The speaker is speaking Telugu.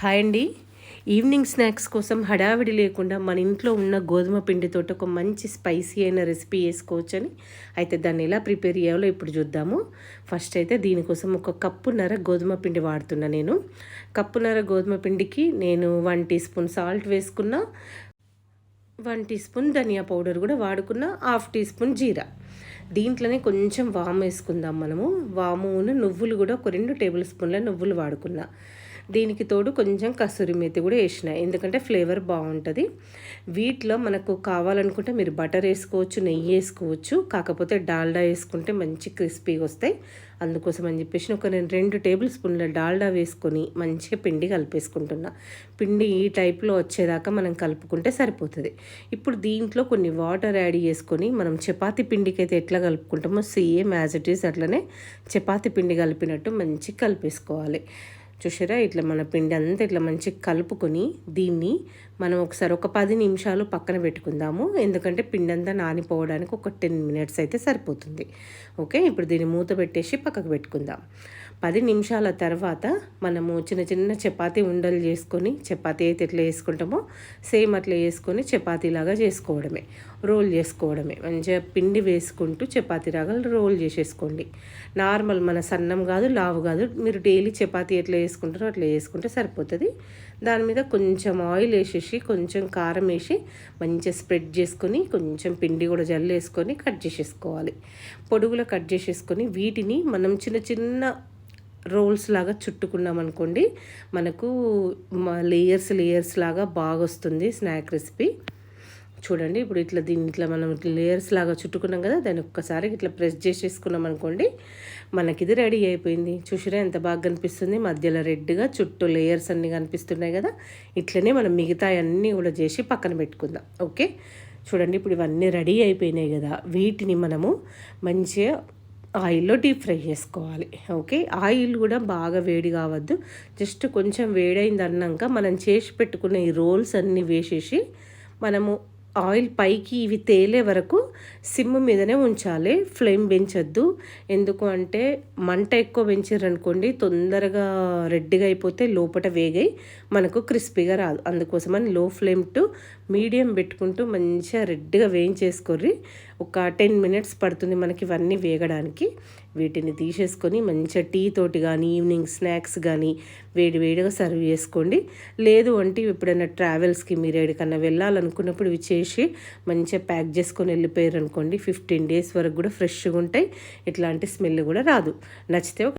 హాయ్ అండి. ఈవినింగ్ స్నాక్స్ కోసం హడావిడి లేకుండా మన ఇంట్లో ఉన్న గోధుమ పిండితో ఒక మంచి స్పైసీ అయిన రెసిపీ చేసుకోవచ్చని అయితే దాన్ని ఎలా ప్రిపేర్ చేయాలో ఇప్పుడు చూద్దాము. ఫస్ట్ అయితే దీనికోసం ఒక కప్పున్నర గోధుమ పిండి వాడుతున్నా. కప్పున్నర గోధుమ పిండికి నేను 1 టీ స్పూన్ సాల్ట్ వేసుకున్నా, 1 టీ స్పూన్ ధనియా పౌడర్ కూడా వాడుకున్న, 1/2 టీ స్పూన్ జీరా. దీంట్లోనే కొంచెం వాము వేసుకుందాం మనము. వామును నువ్వులు కూడా ఒక 2 టేబుల్ స్పూన్ల నువ్వులు వాడుకున్నా. దీనికి తోడు కొంచెం కసూరి మేతి కూడా వేసిన, ఎందుకంటే ఫ్లేవర్ బాగుంటుంది. వీటిలో మనకు కావాలనుకుంటే మీరు బటర్ వేసుకోవచ్చు, నెయ్యి వేసుకోవచ్చు. కాకపోతే డాల్డా వేసుకుంటే మంచి క్రిస్పీగా వస్తాయి. అందుకోసం అని చెప్పేసి నేను 2 టేబుల్ స్పూన్ల డాల్డా వేసుకొని మంచిగా పిండి కలిపేసుకుంటున్నా. పిండి ఈ టైప్లో వచ్చేదాకా మనం కలుపుకుంటే సరిపోతుంది. ఇప్పుడు దీంట్లో కొన్ని వాటర్ యాడ్ చేసుకొని మనం చపాతీ పిండికి అయితే ఎట్లా కలుపుకుంటామో సేమ్ యాజ్ ఇట్ ఈస్ అట్లనే చపాతీ పిండి కలిపినట్టు మంచిగా కలిపేసుకోవాలి. చూసారా, ఇట్లా మన పిండి అంతా ఇట్లా మంచిగా కలుపుకొని దీన్ని మనం ఒకసారి ఒక 10 నిమిషాలు పక్కన పెట్టుకుందాము. ఎందుకంటే పిండి అంతా నానిపోవడానికి ఒక 10 మినిట్స్ అయితే సరిపోతుంది. ఓకే, ఇప్పుడు దీన్ని మూత పెట్టేసి పక్కకు పెట్టుకుందాం. 10 నిమిషాల తర్వాత మనము చిన్న చిన్న చపాతీ ఉండలు చేసుకొని, చపాతీ అయితే ఎట్లా వేసుకుంటామో సేమ్ అట్లా వేసుకొని చపాతీలాగా చేసుకోవడమే, రోల్ చేసుకోవడమే. మంచిగా పిండి వేసుకుంటూ చపాతీలాగా రోల్ చేసేసుకోండి. నార్మల్ మన సన్నం కాదు, లావు కాదు. మీరు డైలీ చపాతీ ఎట్లా వేసుకుంటారో అట్లా వేసుకుంటే సరిపోతుంది. దాని మీద కొంచెం ఆయిల్ వేసేసి, కొంచెం కారం వేసి మంచిగా స్ప్రెడ్ చేసుకొని, కొంచెం పిండి కూడా జల్లేసుకొని కట్ చేసేసుకోవాలి. పొడుగులో కట్ చేసేసుకొని వీటిని మనం చిన్న చిన్న రోల్స్ లాగా చుట్టుకున్నాం అనుకోండి, మనకు లేయర్స్ లాగా బాగా వస్తుంది స్నాక్ రెసిపీ. చూడండి, ఇప్పుడు దీన్ని ఇట్లా మనం లేయర్స్ లాగా చుట్టుకున్నాం కదా, దాన్ని ఒక్కసారి ఇట్లా ప్రెస్ చేసేసుకున్నాం అనుకోండి, మనకి ఇది రెడీ అయిపోయింది. చూసిరా ఎంత బాగా కనిపిస్తుంది, మధ్యలో రెడ్గా చుట్టూ లేయర్స్ అన్నీ కనిపిస్తున్నాయి కదా. ఇట్లనే మనం మిగతా అన్నీ కూడా చేసి పక్కన పెట్టుకుందాం. ఓకే, చూడండి, ఇప్పుడు ఇవన్నీ రెడీ అయిపోయినాయి కదా. వీటిని మనము మంచిగా ఆయిల్లో డీప్ ఫ్రై చేసుకోవాలి. ఓకే, ఆయిల్ కూడా బాగా వేడి కావద్దు, జస్ట్ కొంచెం వేడైంది అన్నాక మనం చేసి పెట్టుకున్న ఈ రోల్స్ అన్నీ వేసేసి మనము ఆయిల్ పైకి ఇవి తేలే వరకు సిమ్ మీదనే ఉంచాలి. ఫ్లేమ్ పెంచొద్దు. ఎందుకు అంటే మంట ఎక్కువ పెంచారనుకోండి తొందరగా రెడ్గా అయిపోతే లోపల వేగాయి మనకు క్రిస్పీగా రాదు. అందుకోసమని లో ఫ్లేమ్ టు మీడియం పెట్టుకుంటూ మంచిగా రెడ్గా వేయించేసుకోర్రి. ఒక 10 మినిట్స్ పడుతుంది మనకి ఇవన్నీ వేగడానికి. వీటిని తీసేసుకొని మంచిగా టీ తోటి కానీ, ఈవినింగ్ స్నాక్స్ కానీ వేడిగా సర్వ్ చేసుకోండి. లేదు అంటే ఎప్పుడైనా ట్రావెల్స్కి మీరు ఎక్కడికన్నా వెళ్ళాలనుకున్నప్పుడు ఇవి చేసి మంచిగా ప్యాక్ చేసుకొని వెళ్ళిపోయారు అనుకోండి, 15 డేస్ వరకు కూడా ఫ్రెష్గా ఉంటాయి. ఇట్లాంటి స్మెల్ కూడా రాదు. నచ్చితే